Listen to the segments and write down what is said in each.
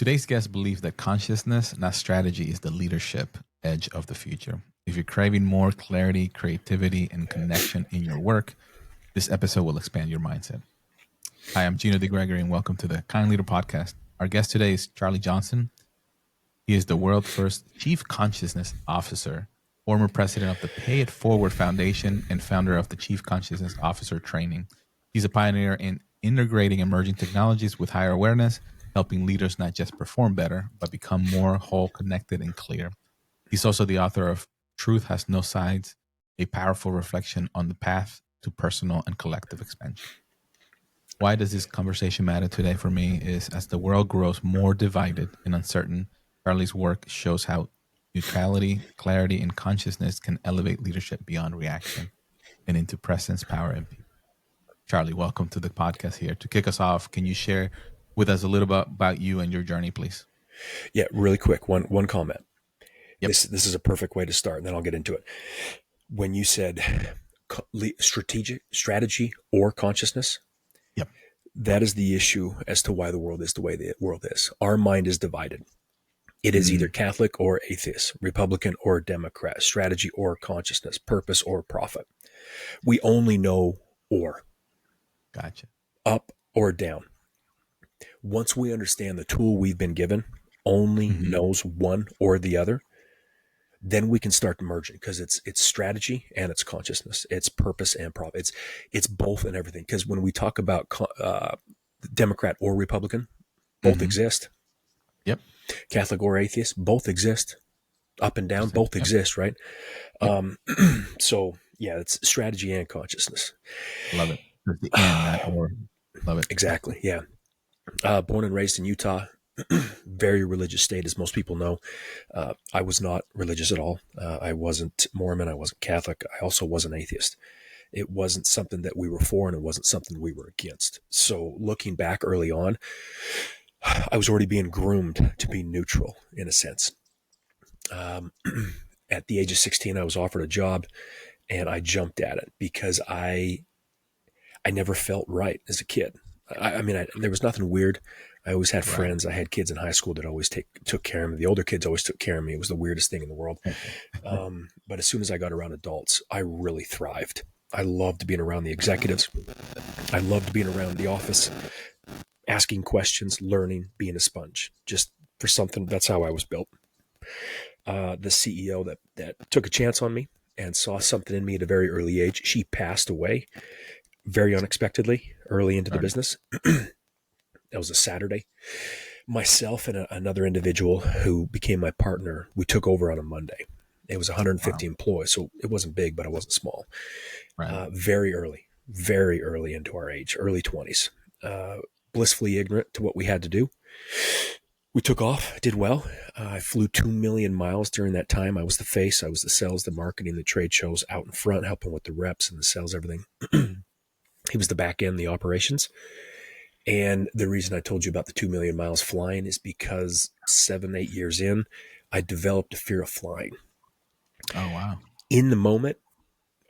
Today's guest believes that consciousness, not strategy, is the leadership edge of the future. If you're craving more clarity, creativity, and connection in your work, this episode will expand your mindset. Hi, I'm Gino Degregori, and welcome to the Kind Leader Podcast. Our guest today is Charley Johnson. He is the world's first Chief Consciousness Officer, former president of the Pay It Forward Foundation, and founder of the Chief Consciousness Officer Training. He's a pioneer in integrating emerging technologies with higher awareness, helping leaders not just perform better, but become more whole, connected, and clear. He's also the author of Truth Has No Sides, a powerful reflection on the path to personal and collective expansion. Why does this conversation matter today for me is as the world grows more divided and uncertain, Charley's work shows how neutrality, clarity, and consciousness can elevate leadership beyond reaction and into presence, power, and peace. Charley, welcome to the podcast here. To kick us off, can you share with us a little bit about you and your journey, please? Yeah, really quick. One comment. Yep. This is a perfect way to start, and then I'll get into it. When you said strategy or consciousness, Yep. That is the issue as to why the world is the way the world is. Our mind is divided. It is either Catholic or atheist, Republican or Democrat, strategy or consciousness, purpose or profit. We only know or. Gotcha. Up or down. Once we understand the tool we've been given only knows one or the other, then we can start merging because it's strategy and it's consciousness. It's purpose and profit. It's both and everything. Because when we talk about Democrat or Republican, both exist. Yep. Catholic or atheist, both exist. Up and down, both exist, right? Yep. So yeah, it's strategy and consciousness. Love it. The and, not or. Love it. Exactly. Yeah. Born and raised in Utah, very religious state, as most people know. I was not religious at all. I wasn't Mormon. I wasn't Catholic. I also wasn't atheist. It wasn't something that we were for, and it wasn't something we were against. So looking back early on, I was already being groomed to be neutral in a sense. At the age of 16, I was offered a job, and I jumped at it because I never felt right as a kid. I mean, there was nothing weird. I always had friends. I had kids in high school that always took care of me. The older kids always took care of me. It was the weirdest thing in the world. But as soon as I got around adults, I really thrived. I loved being around the executives. I loved being around the office, asking questions, learning, being a sponge. Just for something, that's how I was built. The CEO that took a chance on me and saw something in me at a very early age, she passed away very unexpectedly early into the business. That was a Saturday. Myself and another individual who became my partner, we took over on a Monday. It was 150 employees, so it wasn't big, but it wasn't small. Right. Very early into our age, early 20s. Blissfully ignorant to what we had to do. We took off, did well. I flew 2 million miles during that time. I was the face, I was the sales, the marketing, the trade shows, out in front, helping with the reps and the sales, everything. He was the back end, the operations. And the reason I told you about the 2 million miles flying is because 7-8 years in, I developed a fear of flying. Oh, wow. In the moment,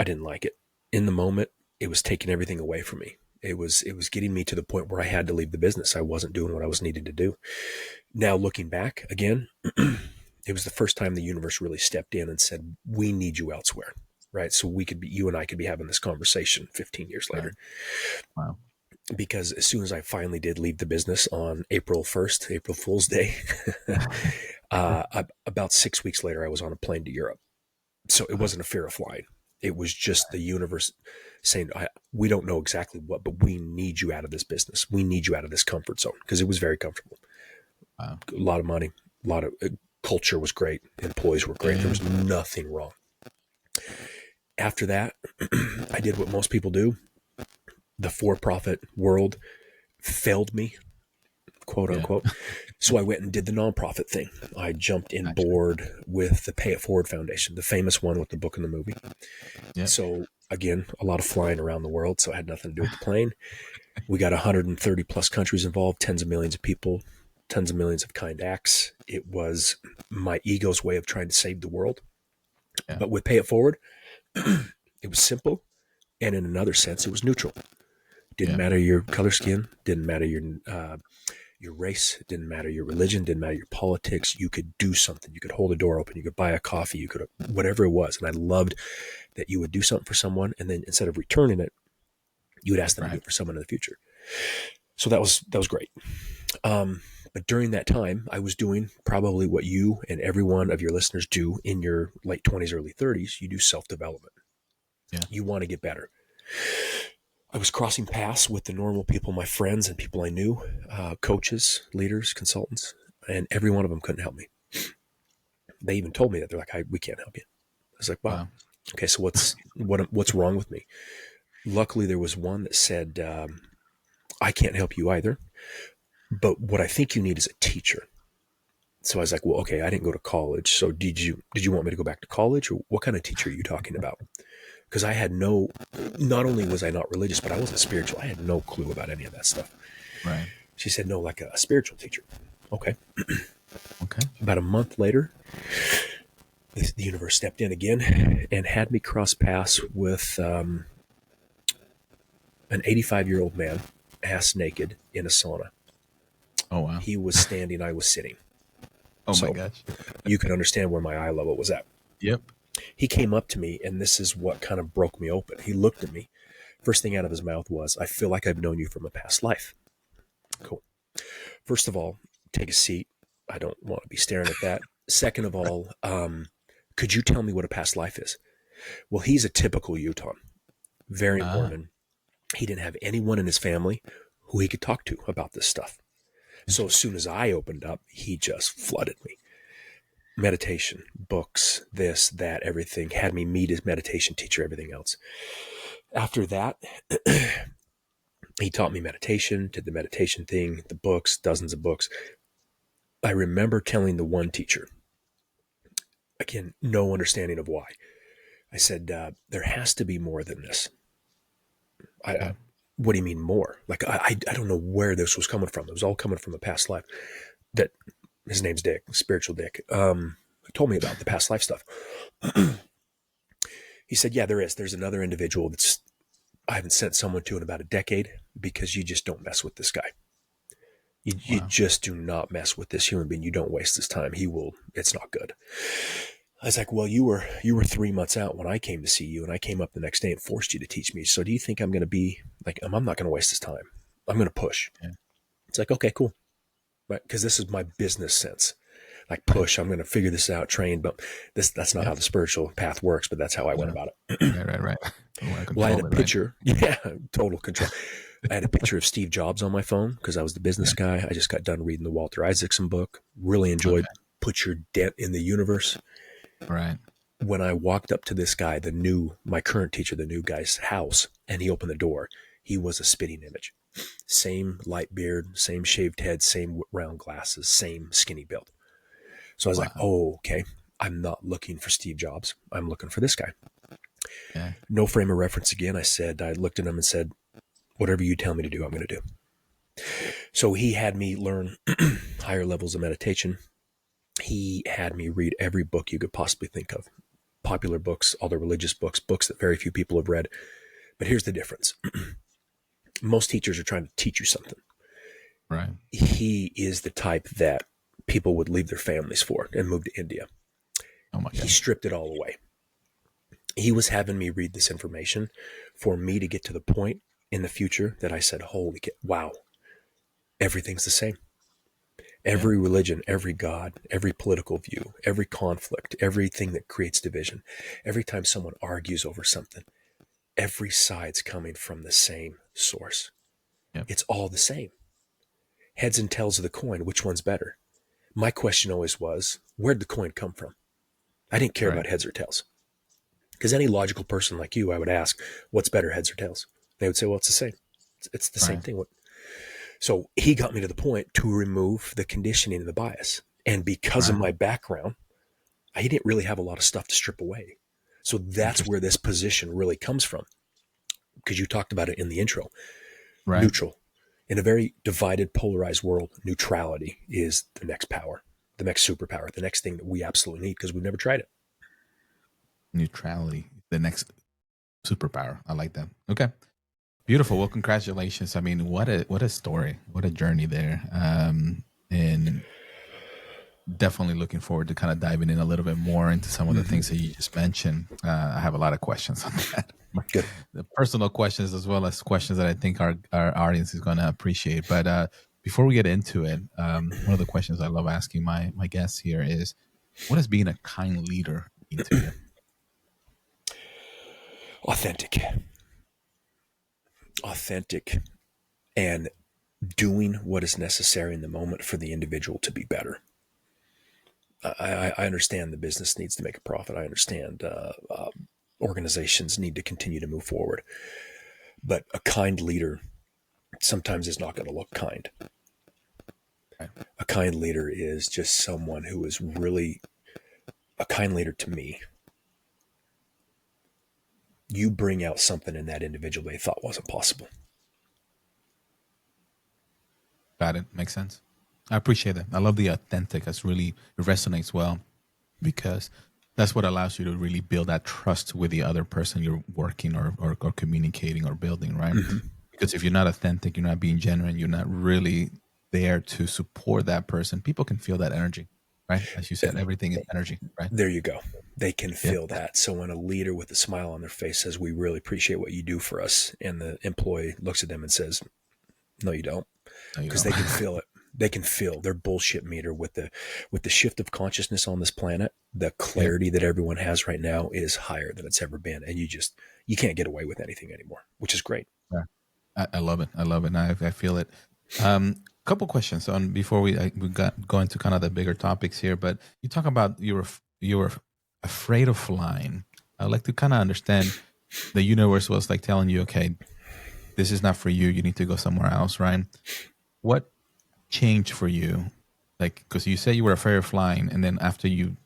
I didn't like it. In the moment, it was taking everything away from me. It was getting me to the point where I had to leave the business. I wasn't doing what I was needed to do. Now, looking back again, it was the first time the universe really stepped in and said, we need you elsewhere, right? So you and I could be having this conversation 15 years later. Wow. Because as soon as I finally did leave the business on April 1st, April Fool's Day, about 6 weeks later, I was on a plane to Europe. So it wasn't a fear of flying. It was just the universe saying, we don't know exactly what, but we need you out of this business. We need you out of this comfort zone, because it was very comfortable. Wow. A lot of money, a lot of culture was great. Employees were great. There was nothing wrong. After that, I did what most people do. The for-profit world failed me, quote unquote. So I went and did the nonprofit thing. I jumped in board with the Pay It Forward Foundation, the famous one with the book and the movie. Yep. So again, a lot of flying around the world. So I had nothing to do with the plane. We got 130 plus countries involved, tens of millions of people, tens of millions of kind acts. It was my ego's way of trying to save the world. Yeah. But with Pay It Forward, it was simple. And in another sense, it was neutral. Didn't matter your color skin. Didn't matter Your race didn't matter. Your religion didn't matter. Your politics. You could do something. You could hold a door open. You could buy a coffee. You could, whatever it was. And I loved that you would do something for someone, and then instead of returning it, you would ask them to do it for someone in the future. So that was great. But during that time, I was doing probably what you and every one of your listeners do in your late 20s, early 30s. You do self-development. Yeah. You want to get better. I was crossing paths with the normal people, my friends and people I knew, coaches, leaders, consultants, and every one of them couldn't help me. They even told me that. They're like, we can't help you. I was like, wow. Okay, so what's wrong with me? Luckily, there was one that said, I can't help you either, but what I think you need is a teacher. So I was like, well, okay, I didn't go to college. So did you want me to go back to college, or what kind of teacher are you talking about? Because I had not only was I not religious, but I wasn't spiritual. I had no clue about any of that stuff. Right. She said, no, like a spiritual teacher. Okay. Okay. About a month later, the universe stepped in again and had me cross paths with an 85-year-old man, ass naked, in a sauna. Oh, wow. He was standing, I was sitting. Oh, so my gosh. You can understand where my eye level was at. Yep. He came up to me, and this is what kind of broke me open. He looked at me. First thing out of his mouth was, I feel like I've known you from a past life. Cool. First of all, take a seat. I don't want to be staring at that. Second of all, could you tell me what a past life is? Well, he's a typical Utah, very Mormon. He didn't have anyone in his family who he could talk to about this stuff. So as soon as I opened up, he just flooded me. Meditation, books, this, that, everything. Had me meet his meditation teacher, everything else. After that, he taught me meditation, did the meditation thing, the books, dozens of books. I remember telling the one teacher, again, no understanding of why. I said, there has to be more than this. What do you mean more? Like, I don't know where this was coming from. It was all coming from a past life. That his name's Dick, spiritual Dick. He told me about the past life stuff. He said, yeah, there is. There's another individual I haven't sent someone to in about a decade, because you just don't mess with this guy. You just do not mess with this human being. You don't waste his time. It's not good. I was like, well, you were 3 months out when I came to see you, and I came up the next day and forced you to teach me. So do you think I'm going to be like, I'm not going to waste his time. I'm going to push. Yeah. It's like, okay, cool. Right. Because this is my business sense. Like, push, I'm going to figure this out, train, but that's not how the spiritual path works, but that's how I went about it. Right. Well, I had a picture. Right? Yeah. Total control. I had a picture of Steve Jobs on my phone because I was the business guy. I just got done reading the Walter Isaacson book. Really enjoyed Put Your Dent in the Universe. Right. When I walked up to this guy, my current teacher, the new guy's house, and he opened the door, he was a spitting image. Same light beard, same shaved head, same round glasses, same skinny build. So I was like, oh, okay. I'm not looking for Steve Jobs. I'm looking for this guy. Yeah. No frame of reference again. I looked at him and said, whatever you tell me to do, I'm going to do. So he had me learn higher levels of meditation. He had me read every book you could possibly think of. Popular books, all the religious books that very few people have read. But here's the difference. Most teachers are trying to teach you something. Right. He is the type that people would leave their families for and move to India. Oh my God. He stripped it all away. He was having me read this information for me to get to the point in the future that I said, holy wow, everything's the same. Every religion, every God, every political view, every conflict, everything that creates division, every time someone argues over something, every side's coming from the same source. Yep. It's all the same. Heads and tails of the coin, which one's better? My question always was, where'd the coin come from? I didn't care about heads or tails. Because any logical person like you, I would ask, what's better, heads or tails? They would say, well, it's the same. It's the same thing. So he got me to the point to remove the conditioning and the bias. And because of my background, I didn't really have a lot of stuff to strip away. So that's where this position really comes from. Because you talked about it in the intro. Right. Neutral. In a very divided, polarized world, neutrality is the next power, the next superpower, the next thing that we absolutely need because we've never tried it. Neutrality, the next superpower. I like that. Okay. Beautiful. Well, congratulations. I mean, what a story, what a journey there. And definitely looking forward to kind of diving in a little bit more into some of the things that you just mentioned. I have a lot of questions on that, Good. the personal questions as well as questions that I think our audience is going to appreciate. But before we get into it, one of the questions I love asking my guests here is, what does being a kind leader mean to you? Authentic. Authentic and doing what is necessary in the moment for the individual to be better. I understand the business needs to make a profit. I understand organizations need to continue to move forward. But a kind leader sometimes is not going to look kind. Right. A kind leader is just someone who is really a kind leader to me. You bring out something in that individual they thought wasn't possible. Got it. Makes sense. I appreciate it. I love the authentic. It resonates well because that's what allows you to really build that trust with the other person you're working or communicating or building, right? Mm-hmm. Because if you're not authentic, you're not being genuine, you're not really there to support that person, people can feel that energy, right? As you said, everything is energy, right? There you go. They can Yeah. feel that. So when a leader with a smile on their face says, "We really appreciate what you do for us," and the employee looks at them and says, "No, you don't," No, you because don't. they can feel it. They can feel their bullshit meter with the shift of consciousness on this planet. The clarity that everyone has right now is higher than it's ever been, and you can't get away with anything anymore, which is great. Yeah. I love it. I love it. I feel it. Couple questions on before we got go into kind of the bigger topics here, but you talk about you were afraid of flying. I'd like to kind of understand the universe was like telling you, okay, this is not for you. You need to go somewhere else, right? What changed for you? Like, because you said you were afraid of flying, and then after you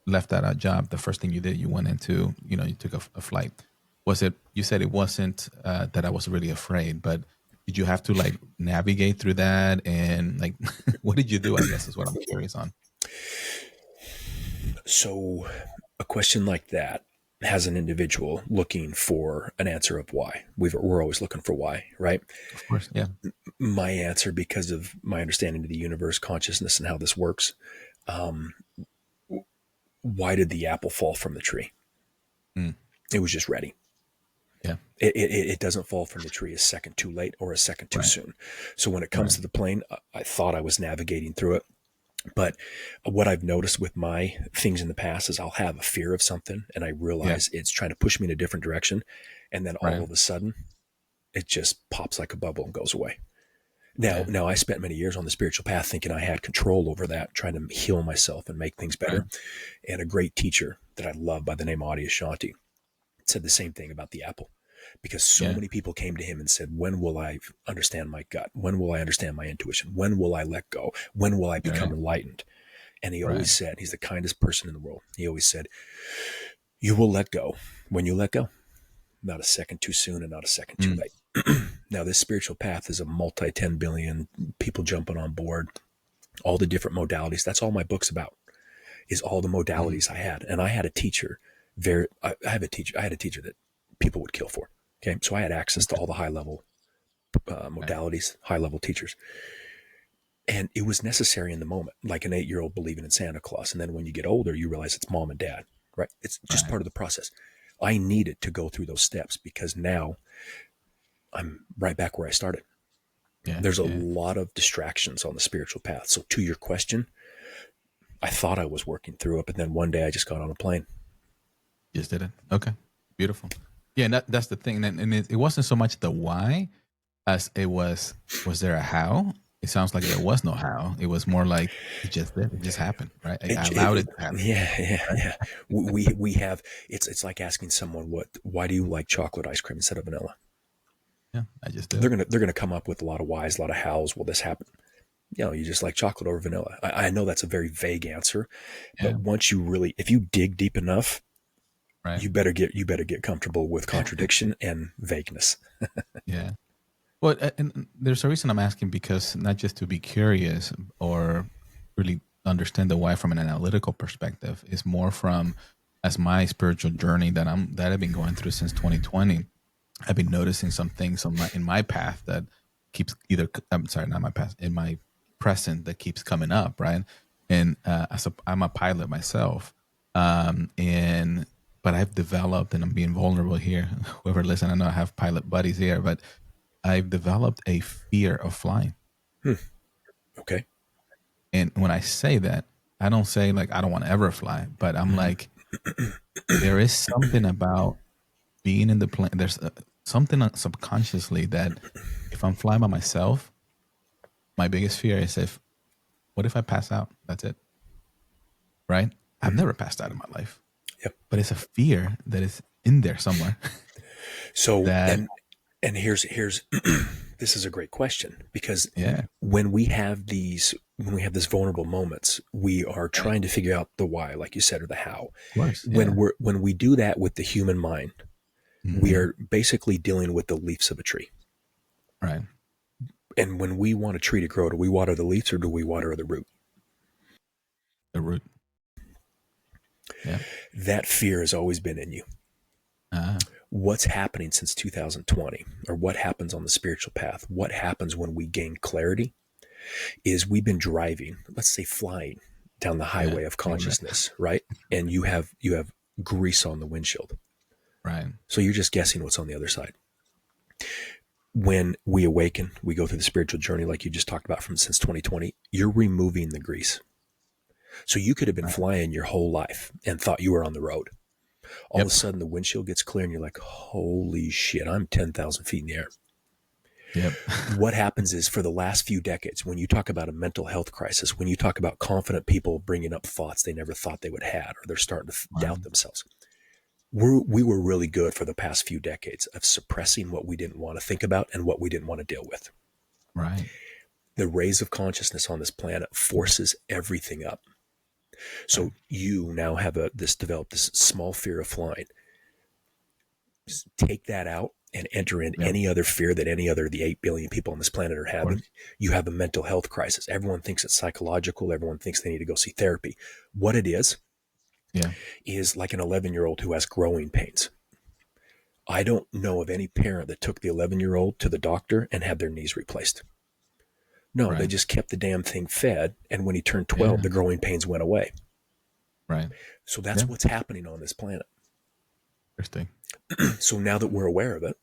left that job, the first thing you did, you went into, you took a flight. Was it, you said it wasn't that I was really afraid, but did you have to like navigate through that? And like, what did you do? I guess is what I'm curious on. So a question like that has an individual looking for an answer of why. We're always looking for why, right? Of course. Yeah. My answer, because of my understanding of the universe, consciousness, and how this works, why did the apple fall from the tree? Mm. It was just ready. Yeah. It doesn't fall from the tree a second too late or a second too soon. So when it comes to the plane, I thought I was navigating through it. But what I've noticed with my things in the past is I'll have a fear of something and I realize it's trying to push me in a different direction. And then all of a sudden it just pops like a bubble and goes away. Now I spent many years on the spiritual path thinking I had control over that, trying to heal myself and make things better. And a great teacher that I love by the name of Adi Ashanti said the same thing about the apple, because so many people came to him and said, when will I understand my gut? When will I understand my intuition? When will I let go? When will I become enlightened? And he always said, he's the kindest person in the world. He always said, you will let go when you let go. Not a second too soon and not a second too late. Now, this spiritual path is a multi-10 billion people jumping on board, all the different modalities. That's all my book's about, is all the modalities I had. And I had a teacher, I had a teacher that people would kill for. Okay. So I had access to all the high level modalities, high level teachers. And it was necessary in the moment, like an 8-year-old believing in Santa Claus. And then when you get older, you realize it's mom and dad, right? It's just part of the process. I needed to go through those steps because now I'm right back where I started. There's a lot of distractions on the spiritual path. So to your question, I thought I was working through it, but then one day I just got on a plane. Just did it. Okay. Beautiful. Yeah. And that's the thing. And it wasn't so much the why as it was there a how? It sounds like there was no how. It was more like it just did. It just happened, right? I allowed it to happen. Yeah. We have, it's like asking someone, why do you like chocolate ice cream instead of vanilla? Yeah, I just did. They're gonna come up with a lot of whys, a lot of hows. Will this happen? You just like chocolate over vanilla. I know that's a very vague answer, but once you really, if you dig deep enough, you better get comfortable with contradiction and vagueness. Yeah. Well, and there's a reason I'm asking, because not just to be curious or really understand the why from an analytical perspective, is more from as my spiritual journey that I've been going through since 2020. I've been noticing some things in my path that keeps either, I'm sorry, not my past, in my present that keeps coming up, right? And I'm a pilot myself, and but I've developed, and I'm being vulnerable here. Whoever listen, I know I have pilot buddies here, but I've developed a fear of flying. Okay. And when I say that, I don't say like I don't want to ever fly, but I'm like, there is something about being in the plane. There's something subconsciously that if I'm flying by myself, my biggest fear is what if I pass out? That's it. Right? I've never passed out in my life. Yep. But it's a fear that is in there somewhere. So, that and here's this is a great question, because yeah, when we have these vulnerable moments, we are trying to figure out the why, like you said, or the how. of course. Yeah. When we do that with the human mind, we are basically dealing with the leaves of a tree. Right. And when we want a tree to grow, do we water the leaves or do we water the root? The root. Yeah. That fear has always been in you. What's happening since 2020, or what happens on the spiritual path, what happens when we gain clarity, is we've been driving, let's say flying down the highway of consciousness, right? And you have grease on the windshield. Right. So you're just guessing what's on the other side. When we awaken, we go through the spiritual journey like you just talked about from since 2020, you're removing the grease. So you could have been flying your whole life and thought you were on the road. All of a sudden the windshield gets clear and you're like, holy shit, I'm 10,000 feet in the air. Yep. What happens is, for the last few decades, when you talk about a mental health crisis, when you talk about confident people bringing up thoughts they never thought they would have, or they're starting to doubt themselves, we were really good for the past few decades of suppressing what we didn't want to think about and what we didn't want to deal with. Right. The rays of consciousness on this planet forces everything up. So you now have developed this small fear of flying. Just take that out and enter in any other fear that any other of the 8 billion people on this planet are having. You have a mental health crisis. Everyone thinks it's psychological. Everyone thinks they need to go see therapy. What it is like an 11-year-old who has growing pains. I don't know of any parent that took the 11-year-old to the doctor and had their knees replaced. No, they just kept the damn thing fed. And when he turned 12, the growing pains went away. Right. So that's what's happening on this planet. Interesting. So now that we're aware of it,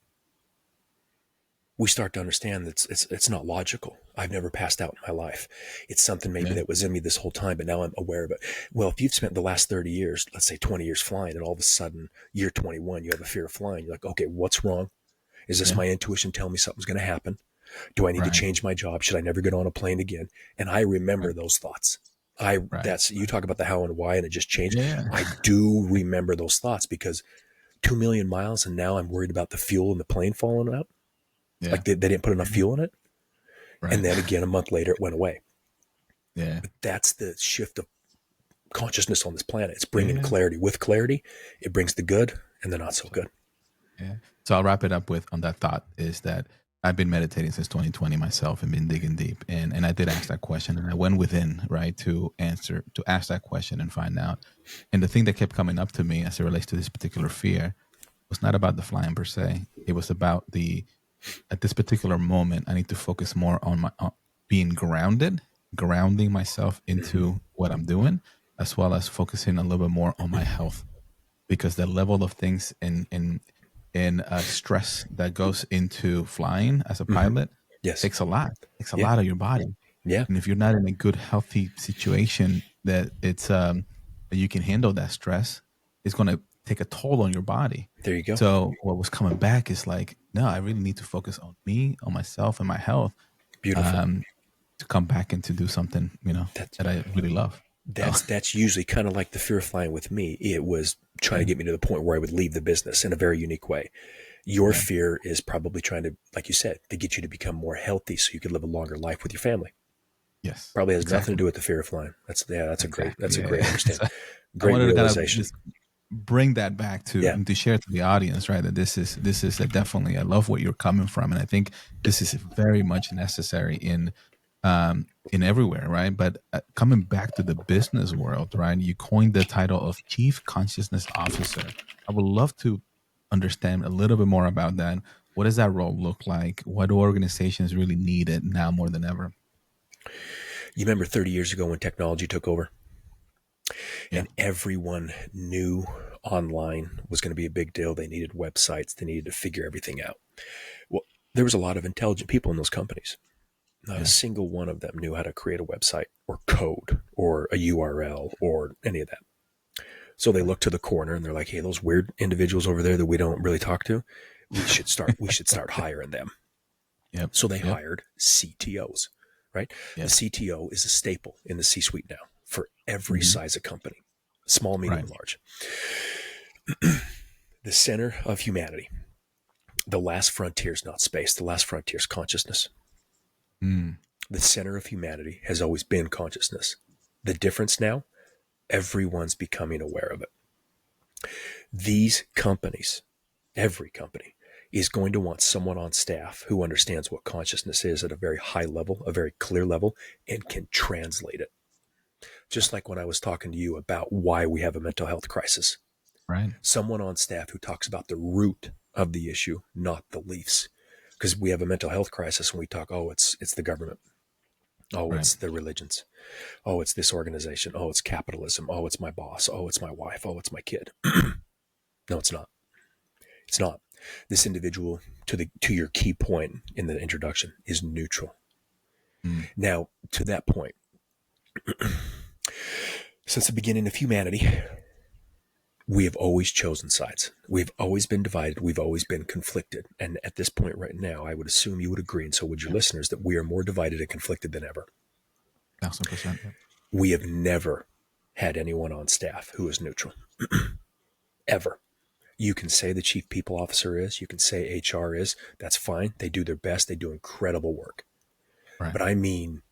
we start to understand that it's not logical. I've never passed out in my life. It's something maybe that was in me this whole time, but now I'm aware of it. Well, if you've spent the last 30 years, let's say 20 years flying, and all of a sudden, year 21, you have a fear of flying. You're like, okay, what's wrong? Is this my intuition telling me something's going to happen? Do I need to change my job? Should I never get on a plane again? And I remember those thoughts. That's, you talk about the how and why, and it just changed. I do remember those thoughts, because 2 million miles, and now I'm worried about the fuel in the plane falling out. Like they didn't put enough fuel in it. And then again, a month later, it went away. But that's the shift of consciousness on this planet. It's bringing clarity. With clarity, it brings the good and the not so good. So I'll wrap it up on that thought, is that I've been meditating since 2020 myself and been digging deep. And I did ask that question, and I went within, right, to ask that question and find out. And the thing that kept coming up to me as it relates to this particular fear was not about the flying per se. It was about at this particular moment, I need to focus more on being grounding myself into what I'm doing, as well as focusing a little bit more on my health, because the level of things in stress that goes into flying as a pilot takes a lot. Takes a lot of your body. And if you're not in a good, healthy situation that it's that you can handle that stress, it's going to take a toll on your body. There you go. So what was coming back is like, no, I really need to focus on me, on myself, and my health. Beautiful. To come back and to do something, that I really love. That's usually kind of like the fear of flying with me. It was trying to get me to the point where I would leave the business in a very unique way. Your fear is probably trying to, like you said, to get you to become more healthy so you could live a longer life with your family. Yes. Probably has nothing to do with the fear of flying. That's a great understanding. Great I realization. Bring that back to share to the audience, right? That this is definitely, I love what you're coming from, and I think this is very much necessary in everywhere, right? But coming back to the business world, right? You coined the title of Chief Consciousness Officer. I would love to understand a little bit more about that. What does that role look like? What do organizations really need it now more than ever? You remember 30 years ago when technology took over Yeah. and everyone knew online was going to be a big deal. They needed websites. They needed to figure everything out. Well, there was a lot of intelligent people in those companies. Not a Yeah. single one of them knew how to create a website or code or a URL or any of that. So they look to the corner and they're like, hey, those weird individuals over there that we don't really talk to, we should start hiring them. Yep. So they Yep. hired CTOs, right? The Yep. CTO is a staple in the C-suite now for every Mhm. size of company, small, medium, Right. and large. The center of humanity, the last frontier is not space. The last frontier is consciousness. Mm. The center of humanity has always been consciousness. The difference now, everyone's becoming aware of it. These companies, every company, is going to want someone on staff who understands what consciousness is at a very high level, a very clear level, and can translate it. Just like when I was talking to you about why we have a mental health crisis. Right. Someone on staff who talks about the root of the issue, not the leaves. Because we have a mental health crisis when we talk, oh, it's the government. Oh, Right. it's the religions. Oh, it's this organization. Oh, it's capitalism. Oh, it's my boss. Oh, it's my wife. Oh, it's my kid. No, it's not. It's not. This individual, to your key point in the introduction, is neutral. Mm. Now, to that point, since the beginning of humanity, we have always chosen sides. We've always been divided. We've always been conflicted. And at this point right now, I would assume you would agree, and so would your Yeah. listeners, that we are more divided and conflicted than ever. 1,000%. Yeah. We have never had anyone on staff who is neutral. Ever. You can say the chief people officer is, you can say HR is, that's fine. They do their best. They do incredible work. Right. But I mean,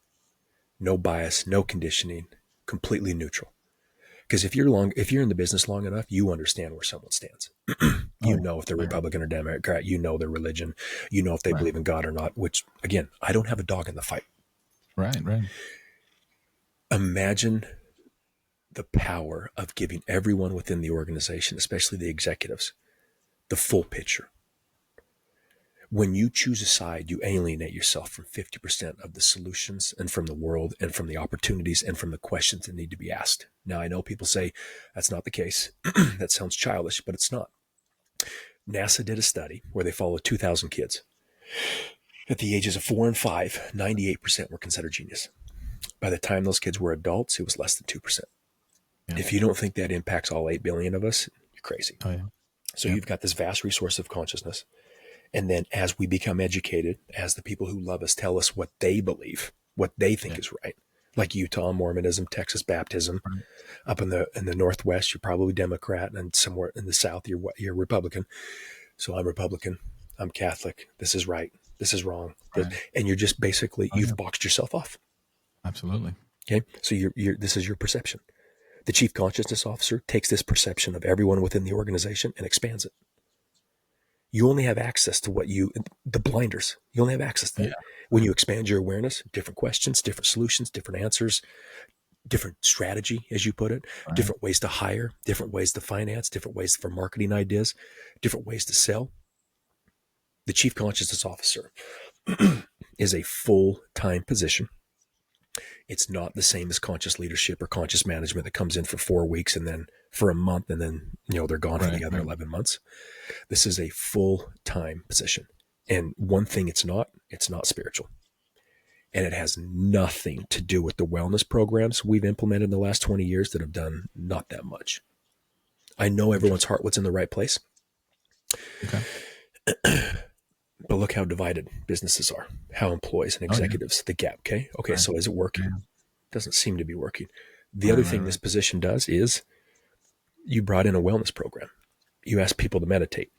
no bias, no conditioning, completely neutral. Because if you're in the business long enough, you understand where someone stands. Oh, You know if they're yeah. Republican or Democrat. You know their religion. You know if they Right. believe in God or not. Which, again, I don't have a dog in the fight. Right. Right. Imagine the power of giving everyone within the organization, especially the executives, the full picture. When you choose a side, you alienate yourself from 50% of the solutions and from the world and from the opportunities and from the questions that need to be asked. Now, I know people say that's not the case. That sounds childish, but it's not. NASA did a study where they followed 2,000 kids. At the ages of 4 and 5, 98% were considered genius. By the time those kids were adults, it was less than 2%. Yeah. If you don't think that impacts all 8 billion of us, you're crazy. Oh, yeah. So Yep. you've got this vast resource of consciousness. And then as we become educated, as the people who love us tell us what they believe, what they think Yeah. is right, like Utah Mormonism, Texas Baptism, Right. up in the Northwest, you're probably Democrat, and somewhere in the South, you're Republican. So I'm Republican, I'm Catholic. This is right. This is wrong. Right. And you're just basically, Oh, yeah. you've boxed yourself off. Absolutely. Okay. So this is your perception. The chief consciousness officer takes this perception of everyone within the organization and expands it. You only have access to the blinders. You only have access to Oh, that. yeah. When you expand your awareness, different questions, different solutions, different answers, different strategy, as you put it, Right. different ways to hire, different ways to finance, different ways for marketing ideas, different ways to sell. The chief consciousness officer is a full-time position. It's not the same as conscious leadership or conscious management that comes in for 4 weeks and then for a month and then they're gone for Right. the other Right. 11 months. This is a full-time position. And one thing it's not spiritual. And it has nothing to do with the wellness programs we've implemented in the last 20 years that have done not that much. I know everyone's heart was in the right place, Okay. but look how divided businesses are, how employees and Oh, yeah. executives, the gap. Okay. Right. So is it working? Yeah. Doesn't seem to be working. The Right. other Right. thing this position does is you brought in a wellness program. You asked people to meditate.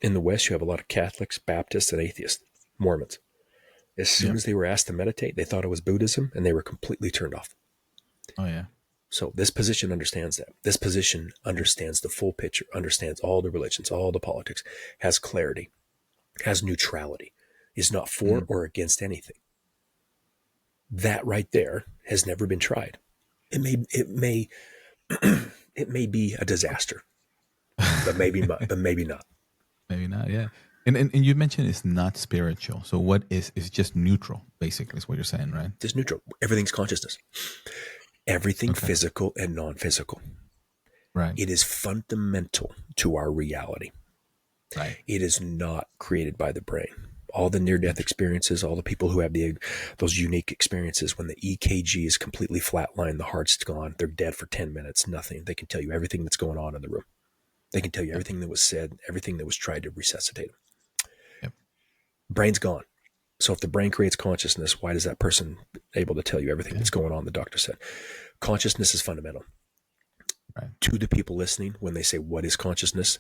In the West, you have a lot of Catholics, Baptists, and atheists, Mormons. As soon as they were asked to meditate, they thought it was Buddhism and they were completely turned off. Oh, yeah. So this position understands that. This position understands the full picture, understands all the religions, all the politics, has clarity, has neutrality, is not for or against anything. That right there has never been tried. It may be a disaster, but maybe not. Maybe not. Yeah. And you mentioned it's not spiritual. So what is it's just neutral, basically, is what you're saying, right? Just neutral. Everything's consciousness. Everything Okay. physical and non-physical. Right. It is fundamental to our reality. Right. It is not created by the brain. All the near-death experiences, all the people who have those unique experiences, when the EKG is completely flatlined, the heart's gone, they're dead for 10 minutes, nothing. They can tell you everything that's going on in the room. They can tell you Yep. everything that was said, everything that was tried to resuscitate them. Yep. Brain's gone. So if the brain creates consciousness, why is that person able to tell you everything Yeah. that's going on, the doctor said? Consciousness is fundamental. Right. To the people listening, when they say, what is consciousness?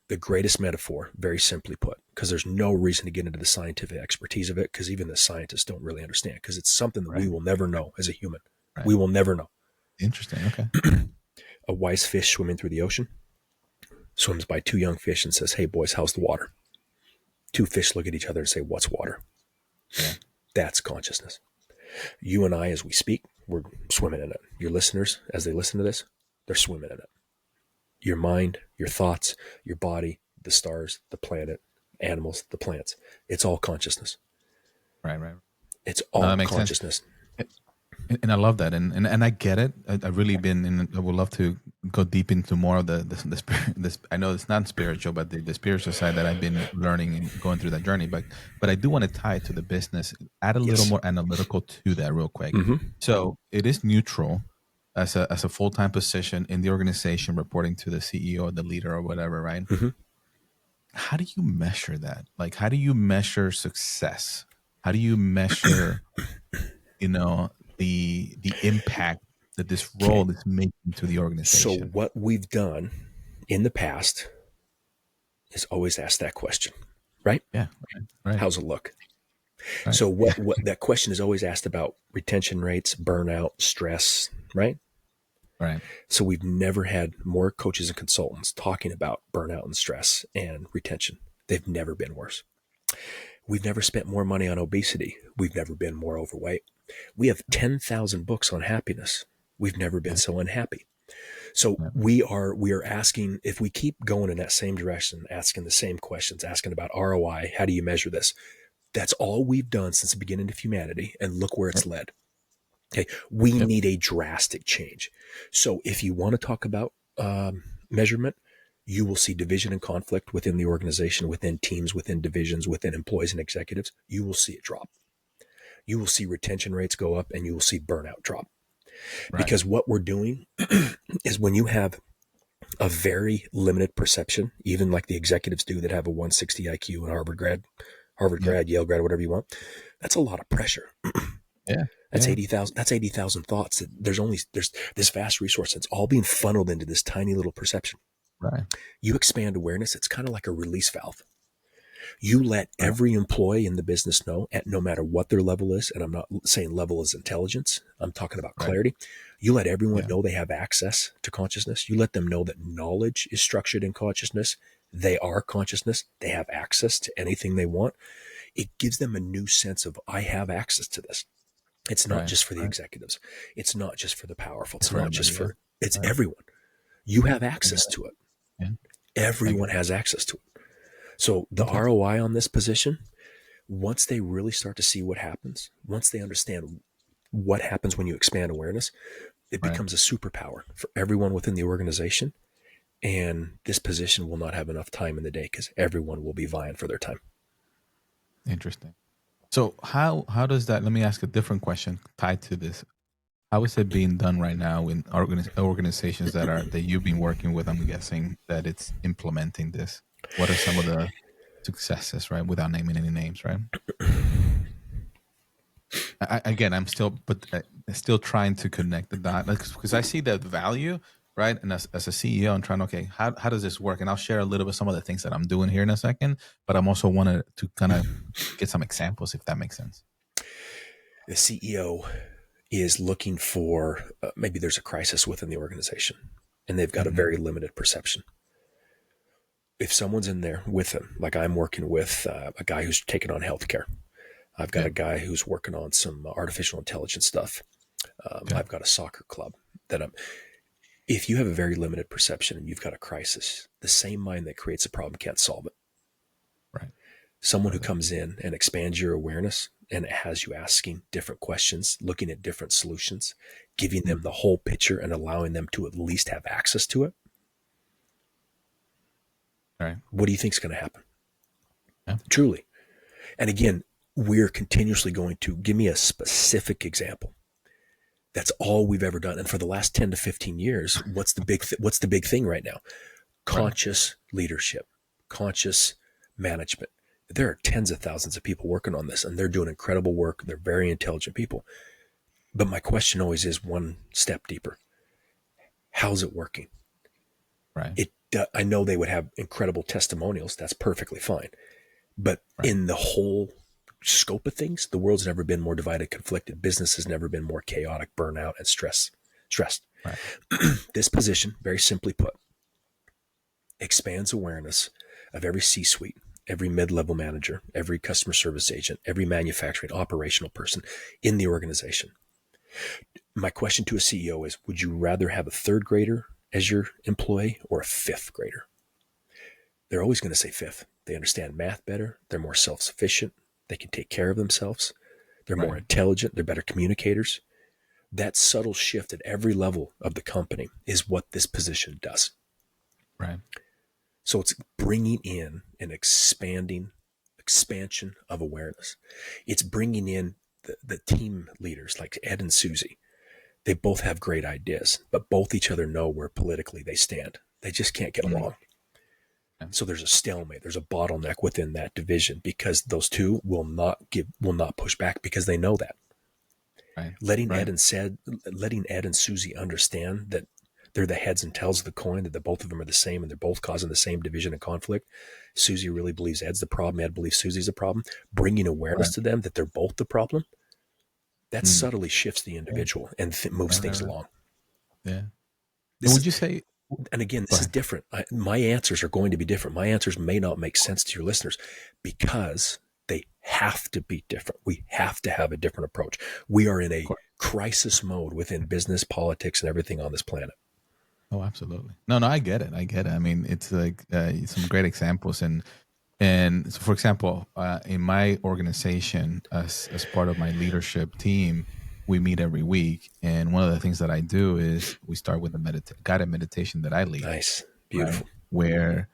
The greatest metaphor, very simply put, because there's no reason to get into the scientific expertise of it, because even the scientists don't really understand, because it's something that we Right. will never know as a human. Right. We will never know. Interesting. Okay. A wise fish swimming through the ocean swims by two young fish and says, hey, boys, how's the water? Two fish look at each other and say, what's water? Yeah. That's consciousness. You and I, as we speak, we're swimming in it. Your listeners, as they listen to this, they're swimming in it. Your mind, your thoughts, your body, the stars, the planet, animals, the plants. It's all consciousness. Right. Right. It's No, that all makes sense. consciousness. And I love that, and I get it. I've really been, in, I would love to go deep into more of the spirit. This, I know it's not spiritual, but the spiritual side that I've been learning and going through that journey. But I do want to tie it to the business, add a little Yes. more analytical to that, real quick. Mm-hmm. So it is neutral as a full time position in the organization, reporting to the CEO, the leader, or whatever, right? Mm-hmm. How do you measure that? Like, how do you measure success? How do you measure, you know, the impact that this Okay. role is making to the So organization? what we've done in the past is always ask that question, right? Yeah. Right. How's it look? Right. So what that question is always asked about retention rates, burnout, stress, right? Right. So we've never had more coaches and consultants talking about burnout and stress and retention. They've never been worse. We've never spent more money on obesity. We've never been more overweight. We have 10,000 books on happiness. We've never been Yeah. so unhappy. So Yeah. we are asking, if we keep going in that same direction, asking the same questions, asking about ROI, how do you measure this? That's all we've done since the beginning of humanity, and look where it's led. Okay, we Yep. need a drastic change. So if you want to talk about measurement, you will see division and conflict within the organization, within teams, within divisions, within employees and executives. You will see it drop. You will see retention rates go up, and you will see burnout drop. Right. Because what we're doing is, when you have a very limited perception, even like the executives do that have a 160 IQ and Harvard Yep. grad, Yale grad, whatever you want, that's a lot of pressure. Yeah. That's Yeah. 80,000. That's 80,000 thoughts. There's this vast resource that's all being funneled into this tiny little perception. Right. You expand awareness. It's kind of like a release valve. You let Right. every employee in the business know, at no matter what their level is, and I'm not saying level is intelligence, I'm talking about Right. clarity. You let everyone Yeah. know they have access to consciousness. You let them know that knowledge is structured in consciousness. They are consciousness. They have access to anything they want. It gives them a new sense of, I have access to this. It's not Right. just for the Right. executives. It's not just for the powerful. It's It's for not just everybody. Yeah. it's Right. everyone. You have I get access it. to it. Yeah. I get Everyone it. has access to it. So the Okay. ROI on this position, once they really start to see what happens, once they understand what happens when you expand awareness, it Right. becomes a superpower for everyone within the organization. And this position will not have enough time in the day, because everyone will be vying for their time. Interesting. So how does that? Let me ask a different question tied to this. How is it being done right now in organizations that you've been working with? I'm guessing that it's implementing this. What are some of the successes, right? Without naming any names, right? Again, still trying to connect the dot, because I see the value, right? And as a CEO, I'm trying, okay, how does this work? And I'll share a little bit some of the things that I'm doing here in a second, but I'm also wanted to kind of get some examples, if that makes sense. The CEO is looking for, maybe there's a crisis within the organization, and they've got a Mm-hmm. very limited perception. If someone's in there with them, like I'm working with a guy who's taken on healthcare. I've got Yeah. a guy who's working on some artificial intelligence stuff. Yeah. I've got a soccer club that if you have a very limited perception and you've got a crisis, the same mind that creates a problem can't solve it. Someone who Love it. comes in and expands your awareness and it has you asking different questions, looking at different solutions, giving them the whole picture and allowing them to at least have access to it. All right. What do you think is going to happen? Yeah. Truly. And again, we're continuously going to give me a specific example. That's all we've ever done. And for the last 10 to 15 years, what's the big thing right now? Conscious leadership, conscious management. There are tens of thousands of people working on this, and they're doing incredible work. They're very intelligent people. But my question always is one step deeper. How's it working? Right. I know they would have incredible testimonials. That's perfectly fine. But in the whole scope of things, the world's never been more divided, conflicted. Business has never been more chaotic, burnout, and stressed. Right. This position, very simply put, expands awareness of every C-suite, every mid-level manager, every customer service agent, every manufacturing operational person in the organization. My question to a CEO is, would you rather have a third grader as your employee or a fifth grader? They're always going to say fifth. They understand math better. They're more self-sufficient. They can take care of themselves. They're more intelligent. They're better communicators. That subtle shift at every level of the company is what this position does. Right. So it's bringing in an expansion of awareness. It's bringing in the team leaders like Ed and Susie. They both have great ideas, but both each other know where politically they stand. They just can't get along. So there's a stalemate. There's a bottleneck within that division because those two will not push back because they know that. Right. Letting Ed and Susie understand that they're the heads and tails of the coin, that the both of them are the same and they're both causing the same division and conflict. Susie really believes Ed's the problem. Ed believes Susie's the problem. Bringing awareness to them that they're both the problem, that subtly shifts the individual and moves things along. Yeah. Would you say, and again, this is different. My answers are going to be different. My answers may not make sense to your listeners because they have to be different. We have to have a different approach. We are in a crisis mode within business, politics, and everything on this planet. Oh, absolutely. No, I get it. I mean, it's like some great examples. And so, for example, in my organization, as part of my leadership team, we meet every week. And one of the things that I do is we start with a guided meditation that I lead. Nice. Beautiful. Right?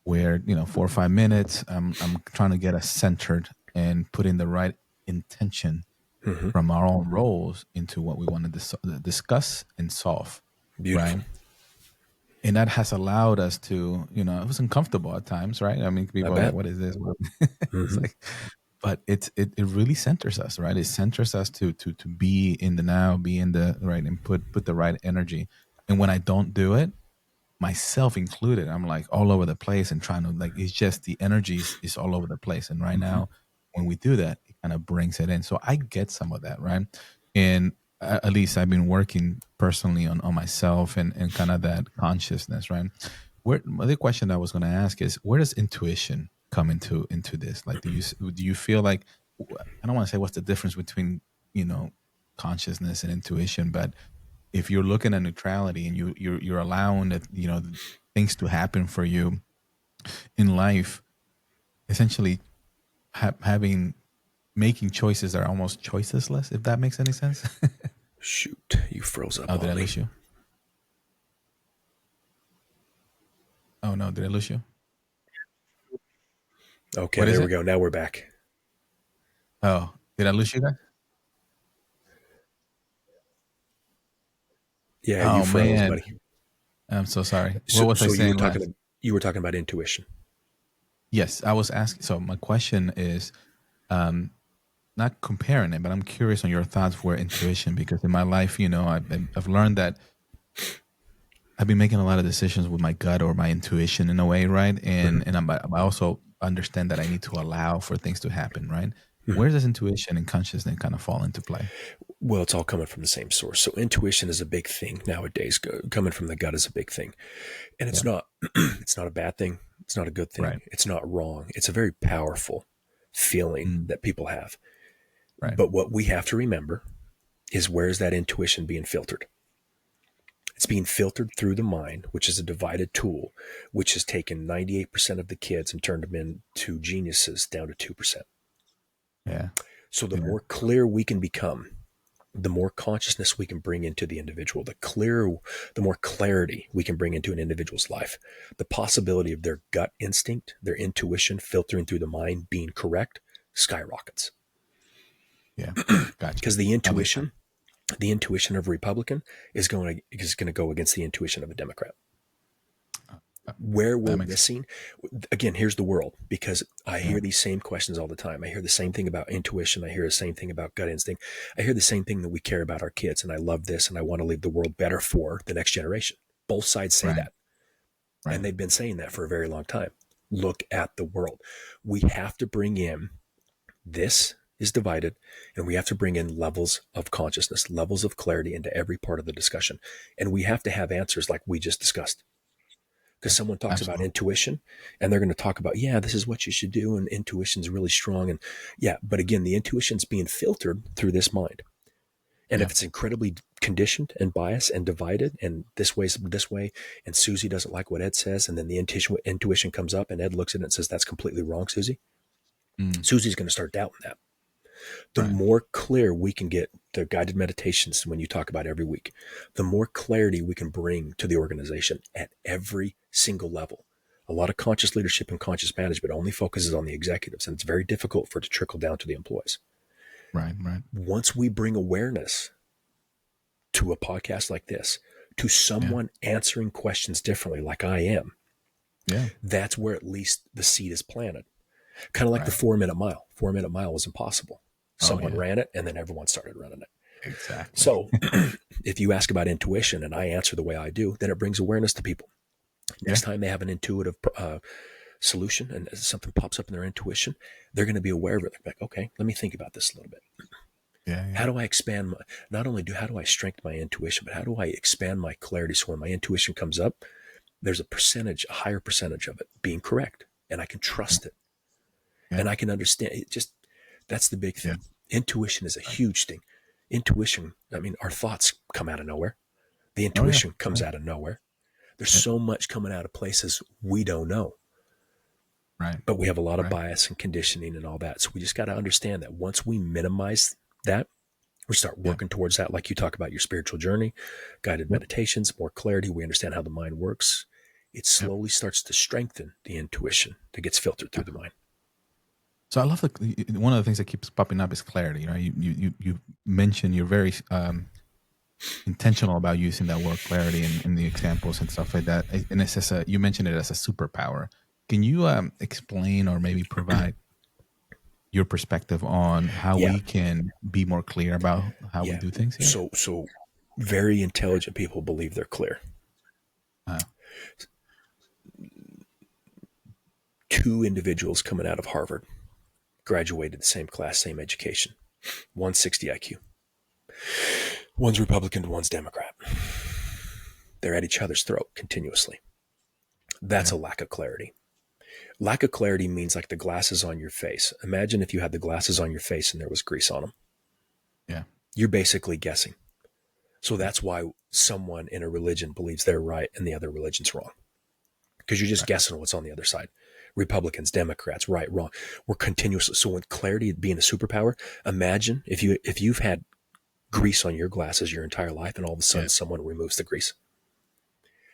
Where 4 or 5 minutes, I'm trying to get us centered and put in the right intention from our own roles into what we want to discuss and solve. Beautiful. Right? And that has allowed us to, it was uncomfortable at times, right? I mean, people are like, what is this? It's like, but it really centers us, right? It centers us to be in the now, be in the right, and put the right energy. And when I don't do it, myself included, I'm like all over the place and trying to it's just the energy is all over the place. And right now, when we do that, it kind of brings it in. So I get some of that, right? And at least I've been working personally on myself and kind of that consciousness, right? The other question I was going to ask is, where does intuition come into this? Like, do you feel like, I don't want to say what's the difference between, consciousness and intuition, but if you're looking at neutrality and you're allowing it, things to happen for you in life, essentially making choices that are almost choiceless, if that makes any sense. Shoot, you froze up. Did I lose you? Oh no, did I lose you? Okay, there we go. Now we're back. Oh, did I lose you guys? Yeah, you froze, buddy. I'm so sorry. What was I saying? You were talking about intuition. Yes, I was asking. So my question is, not comparing it, but I'm curious on your thoughts for intuition, because in my life, I've learned that I've been making a lot of decisions with my gut or my intuition in a way, right? And I also understand that I need to allow for things to happen, right? Where does intuition and consciousness kind of fall into play? Well, it's all coming from the same source. So intuition is a big thing nowadays. Coming from the gut is a big thing. And it's not a bad thing. It's not a good thing. Right. It's not wrong. It's a very powerful feeling that people have. Right. But what we have to remember is, where's that intuition being filtered? It's being filtered through the mind, which is a divided tool, which has taken 98% of the kids and turned them into geniuses down to 2%. Yeah. So the Yeah. more clear we can become, the more consciousness we can bring into the individual, the more clarity we can bring into an individual's life, the possibility of their gut instinct, their intuition filtering through the mind being correct skyrockets. Yeah. Gotcha. Because I like that. the intuition of a Republican is going to go against the intuition of a Democrat. Uh, Where we're That makes missing, again, here's the world, because I yeah. hear these same questions all the time. I hear the same thing about intuition. I hear the same thing about gut instinct. I hear the same thing that we care about our kids, and I love this, and I want to leave the world better for the next generation. Both sides say Right. that, Right. and they've been saying that for a very long time. Look at the world. We have to bring in, this is divided, and we have to bring in levels of consciousness, levels of clarity into every part of the discussion. And we have to have answers like we just discussed. Because Yeah. someone talks about Absolutely. intuition, and they're going to talk about, yeah, this is what you should do, and intuition's really strong. And yeah, but again, the intuition's being filtered through this mind. And Yeah. if it's incredibly conditioned and biased and divided, and this way, and Susie doesn't like what Ed says, and then the intuition comes up, and Ed looks at it and says, that's completely wrong, Susie. Mm. Susie's going to start doubting that. The Right. more clear we can get the guided meditations when you talk about every week, the more clarity we can bring to the organization at every single level. A lot of conscious leadership and conscious management only focuses on the executives, and it's very difficult for it to trickle down to the employees. Right. Right. Once we bring awareness to a podcast like this, to Yeah. someone answering questions differently, like I am, Yeah. that's where at least the seed is planted. Kind of like the Right. 4-minute mile. 4-minute mile was impossible. Oh Someone yeah. ran it, and then everyone started running it. Exactly. So if you ask about intuition and I answer the way I do, then it brings awareness to people. Yeah. Next time they have an intuitive solution and something pops up in their intuition, they're going to be aware of it. Like, okay, let me think about this a little bit. Yeah. How Yeah. do I expand how do I strengthen my intuition, but how do I expand my clarity so when my intuition comes up, there's a higher percentage of it being correct, and I can trust it, Yeah. and I can understand it. Just, that's the big Yeah. thing. Intuition is a huge thing. Intuition, I mean, our thoughts come out of nowhere. The Oh yeah. intuition comes out of nowhere. There's Yeah. so much coming out of places we don't know, Right. but we have a lot of Right. bias and conditioning and all that. So we just got to understand that once we minimize that, we start Yeah. working towards that. Like you talk about your spiritual journey, guided Yep. meditations, more clarity. We understand how the mind works. It Yep. slowly starts to strengthen the intuition that gets filtered through the mind. So I love one of the things that keeps popping up is clarity, right? You mentioned you're very intentional about using that word clarity in the examples and stuff like that, and it's just you mentioned it as a superpower. Can you explain or maybe provide your perspective on how Yeah. we can be more clear about how we Yeah. do things here? So very intelligent people believe they're clear. Uh, Two individuals coming out of Harvard graduated the same class, same education. One's 60 IQ. One's Republican, one's Democrat. They're at each other's throat continuously. That's yeah. a lack of clarity. Lack of clarity means like the glasses on your face. Imagine if you had the glasses on your face and there was grease on them. Yeah. You're basically guessing. So that's why someone in a religion believes they're right and the other religion's wrong. Because you're just Right. guessing what's on the other side. Republicans, Democrats, right, wrong. We're continuously. So with clarity being a superpower, imagine if you've had grease on your glasses your entire life and all of a sudden Yeah. someone removes the grease.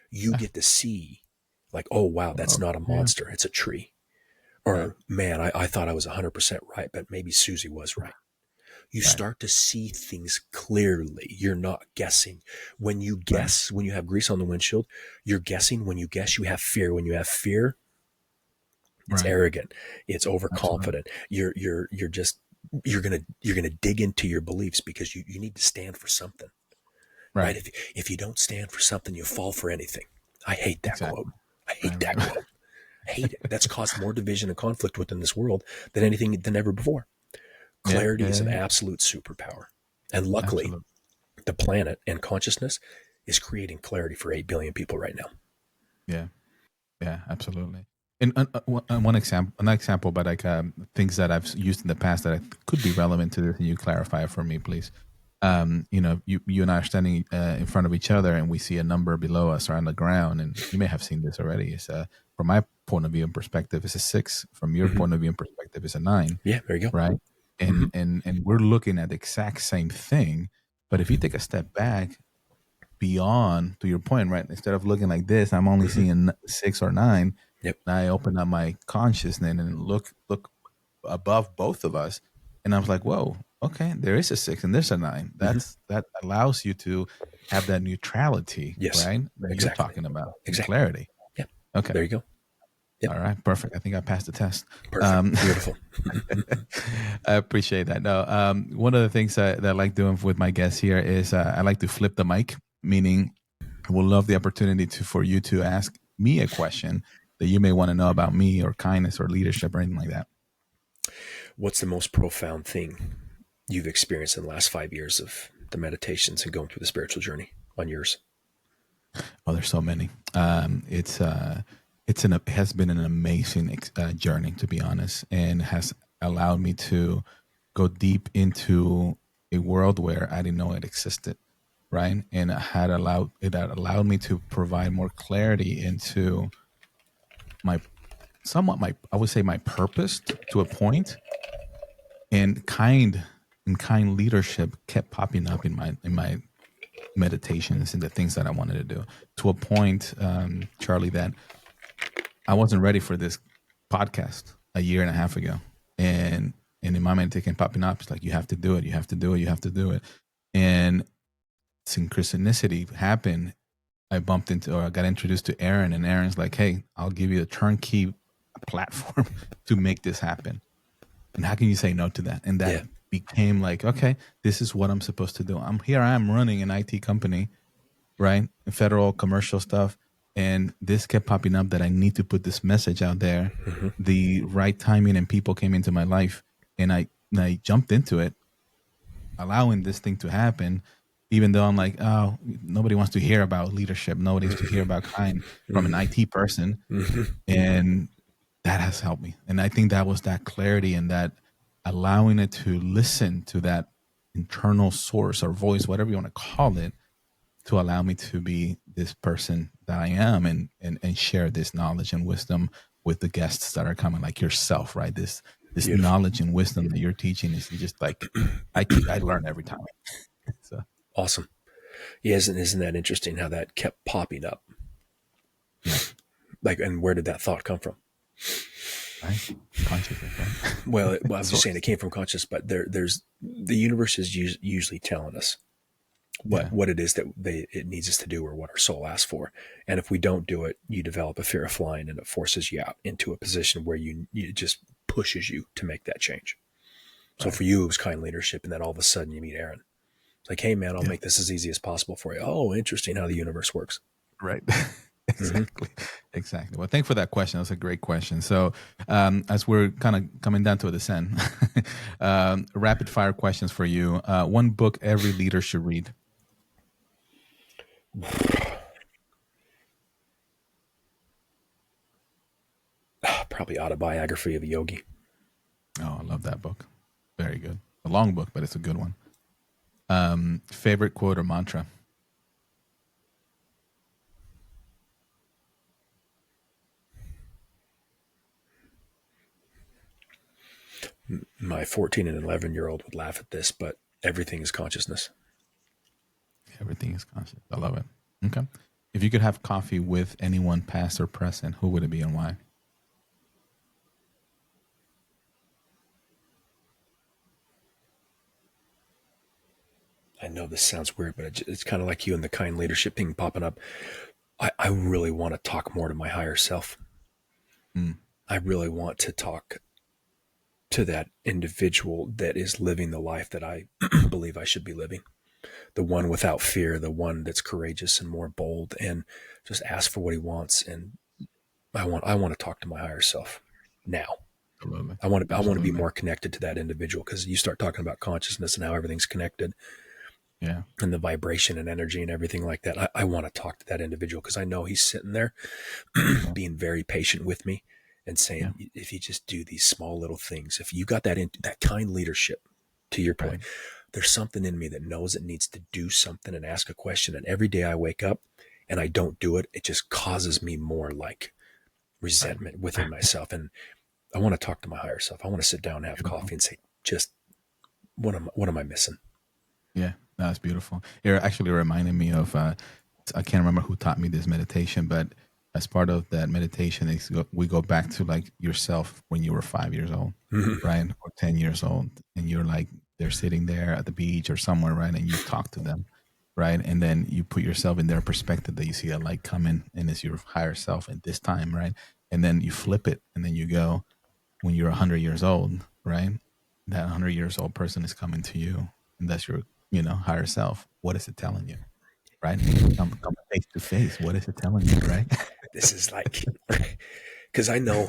You get to see like, oh wow, that's not a Yeah. monster, it's a tree. Or man, I thought I was 100% right, but maybe Susie was right. You Right. start to see things clearly. You're not guessing. When you guess, when you have grease on the windshield, you're guessing. When you guess, you have fear. When you have fear, it's Right. arrogant. It's Absolutely. overconfident. You're gonna dig into your beliefs because you need to stand for something. Right? Right. If you don't stand for something, you fall for anything. I hate that Exactly. quote. I hate Right. that Right. quote. I hate it. That's caused more division and conflict within this world than ever before. Yeah. Clarity Yeah. is an Yeah. absolute superpower. And luckily, Absolutely. the planet and consciousness is creating clarity for 8 billion people right now. Yeah. Yeah. Absolutely. And one example, but like things that I've used in the past that could be relevant to this, and you clarify it for me, please. you and I are standing in front of each other, and we see a number below us or on the ground, and you may have seen this already. It's from my point of view and perspective, it's a 6. From your Mm-hmm. point of view and perspective, it's a 9. Yeah, there you go. Right? Mm-hmm. And we're looking at the exact same thing, but if you take a step back beyond, to your point, right? Instead of looking like this, I'm only Mm-hmm. seeing 6 or 9. Yep. And I open up my consciousness and look above both of us, and I was like, whoa, okay, there is a 6 and there's a 9. Mm-hmm. That allows you to have that neutrality, Yes, right? That you're exactly. talking about, and Exactly. clarity. Yeah. Okay. There you go. Yep. All right, perfect. I think I passed the test. Perfect. Beautiful. I appreciate that. No, one of the things that I like doing with my guests here is I like to flip the mic, meaning I would love the opportunity for you to ask me a question that you may want to know about me or kindness or leadership or anything like that. What's the most profound thing you've experienced in the last 5 years of the meditations and going through the spiritual journey on yours? Oh, there's so many. It has been an amazing journey, to be honest, and has allowed me to go deep into a world where I didn't know it existed, right? And it had allowed me to provide more clarity into my I would say my purpose to a point, and kind leadership kept popping up in my meditations and the things that I wanted to do, to a point, Charlie, that I wasn't ready for this podcast a year and a half ago. And in my mind, it kept popping up. It's like, you have to do it. You have to do it. You have to do it. And synchronicity happened. I bumped into, or I got introduced to Aaron, and Aaron's like, hey, I'll give you a turnkey platform to make this happen. And how can you say no to that? And that became like, okay, this is what I'm supposed to do. I am running an IT company, right? Federal commercial stuff. And this kept popping up that I need to put this message out there. Mm-hmm. The right timing and people came into my life, and I jumped into it, allowing this thing to happen, even though I'm like, oh, nobody wants to hear about leadership. Nobody wants to hear about kind from an IT person. Mm-hmm. And that has helped me. And I think that was that clarity and that allowing it to listen to that internal source or voice, whatever you want to call it, to allow me to be this person that I am, and share this knowledge and wisdom with the guests that are coming, like yourself, right? This Beautiful. knowledge and wisdom that you're teaching is just like, I learn every time. So Awesome. Yeah, isn't that interesting how that kept popping up? yeah, Like, and where did that thought come from? right, consciousness, right? Well, I was just saying it came from conscious, but there's the universe is usually telling us what it is that it needs us to do, or what our soul asks for. And if we don't do it, you develop a fear of flying, and it forces you out into a position where it just pushes you to make that change. So for you, it was kind leadership, and then all of a sudden you meet Aaron. It's like, hey man, I'll make this as easy as possible for you. Oh, interesting how the universe works. Right. Exactly. Mm-hmm. Exactly. Well, thanks for that question. That's a great question. So, as we're kind of coming down to a descent, rapid fire questions for you. One book every leader should read. Probably Autobiography of a Yogi. Oh, I love that book. Very good. A long book, but it's a good one. Favorite quote or mantra? My 14 and 11-year-old would laugh at this, but everything is consciousness. Everything is conscious. I love it. Okay. If you could have coffee with anyone, past or present, who would it be and why? I know this sounds weird, but it's kind of like you and the kind leadership thing popping up. I really want to talk more to my higher self. I really want to talk to that individual that is living the life that I believe I should be living. The one without fear, the one that's courageous and more bold and just ask for what he wants. And I want to talk to my higher self now. Absolutely. I want to be more connected to that individual, because you start talking about consciousness and how everything's connected. Yeah. And the vibration and energy and everything like that. I want to talk to that individual, because I know he's sitting there being very patient with me and saying, if you just do these small little things, if you got that kind leadership, to your point, there's something in me that knows it needs to do something and ask a question. And every day I wake up and I don't do it, it just causes me more like Right. resentment within myself. And I want to talk to my higher self. I want to sit down and have Beautiful. coffee and say, just what am I missing? Yeah, that's beautiful. It actually reminded me of I can't remember who taught me this meditation, but as part of that meditation, we go back to like yourself when you were 5 years old, right, or 10 years old, and you're like they're sitting there at the beach or somewhere, right, and you talk to them, right, and then you put yourself in their perspective that you see a light coming, and it's your higher self at this time, right, and then you flip it, and then you go when you're 100 years old, right, that 100 years old person is coming to you, and that's your higher self. What is it telling you, right? Come face to face. What is it telling you, right? This is like, because I know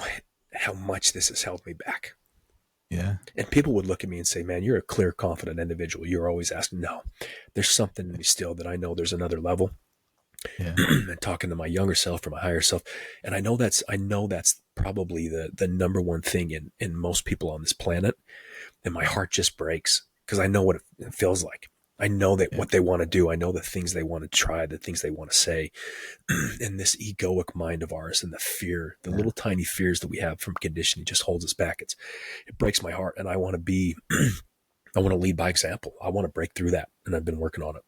how much this has held me back. Yeah, And people would look at me and say, man, you're a clear, confident individual. You're always asking, no, there's something in me still that I know there's another level. yeah, And talking to my younger self or my higher self. And I know that's probably the number one thing in most people on this planet. And my heart just breaks because I know what it feels like. I know that yeah, what they want to do. I know the things they want to try, the things they want to say. And this egoic mind of ours and the fear, the yeah. little tiny fears that we have from conditioning just holds us back. It breaks my heart. And I want to I want to lead by example. I want to break through that. And I've been working on it.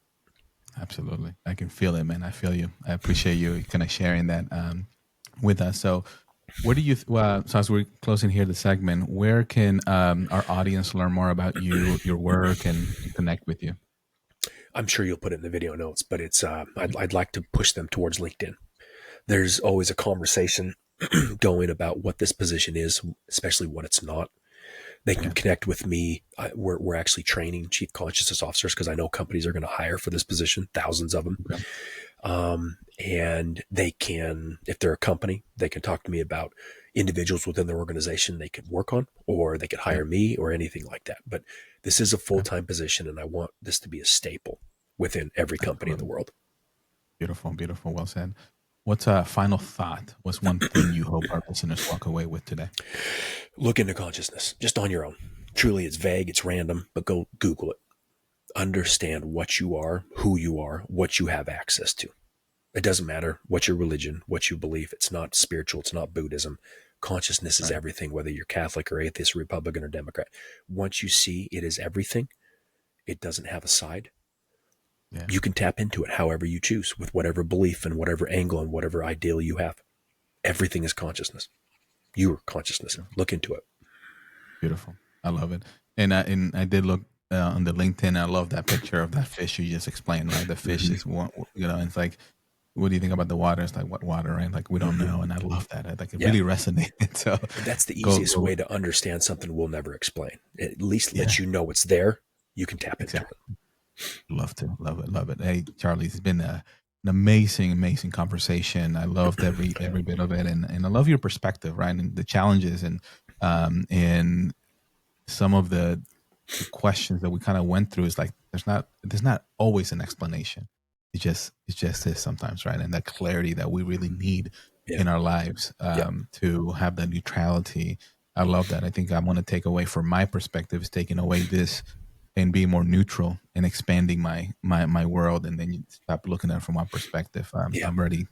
Absolutely. I can feel it, man. I feel you. I appreciate you kind of sharing that with us. So, where do you? So as we're closing here the segment, where can our audience learn more about you, your work, and connect with you? I'm sure you'll put it in the video notes, but I'd like to push them towards LinkedIn. There's always a conversation going about what this position is, especially what it's not. They can Yeah. connect with me. We're actually training chief consciousness officers because I know companies are going to hire for this position, thousands of them. Okay. And they can, if they're a company, they can talk to me about individuals within their organization they could work on, or they could Yeah. hire me or anything like that. But this is a Okay. full-time position, and I want this to be a staple within every company in the Absolutely. world. Beautiful. Beautiful. Well said. What's a final thought? What's one thing you hope our listeners walk away with today? Look into consciousness just on your own. Truly, it's vague, it's random, but go Google it. Understand what you are, who you are, what you have access to. It doesn't matter what your religion, what you believe. It's not spiritual. It's not Buddhism. Consciousness is Right. everything, whether you're Catholic or atheist, Republican or Democrat. Once you see it is everything, it doesn't have a side. Yeah. You can tap into it however you choose, with whatever belief and whatever angle and whatever ideal you have. Everything is consciousness. You are consciousness. Look into it. Beautiful. I love it. And I did look on the LinkedIn. I love that picture of that fish you just explained, right? The fish Mm-hmm. is one, it's like, what do you think about the water? It's like, what water, right? Like, we don't Mm-hmm. know. And I love that. Like, it Yeah. really resonated. So And that's the easiest go. way to understand something we'll never explain. It at least Yeah, lets you know it's there. You can tap into exactly. it. Love to. Love it. Love it. Hey, Charlie, it's been an amazing, amazing conversation. I loved every bit of it. And I love your perspective, right? And the challenges and some of the questions that we kind of went through is like there's not always an explanation. It just is sometimes, right? And that clarity that we really need Yeah. in our lives Yeah. to have that neutrality. I love that. I think I want to take away from my perspective is taking away this and being more neutral and expanding my world, and then you stop looking at it from one perspective. Yeah. I'm already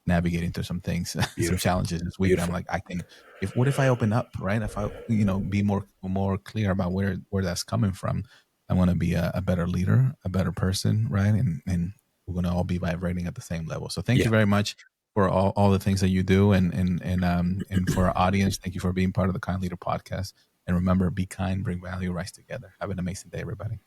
navigating through some things, some Beautiful. challenges this week, and I'm Beautiful. like, I can. If what if I open up, right? If I be more clear about where that's coming from, I want to be a better leader, a better person, right? And we're gonna all be vibrating at the same level. So thank you Yeah. very much for all the things that you do, and for our audience, thank you for being part of the Kind Leader podcast. And remember, be kind, bring value, rise together. Have an amazing day, everybody.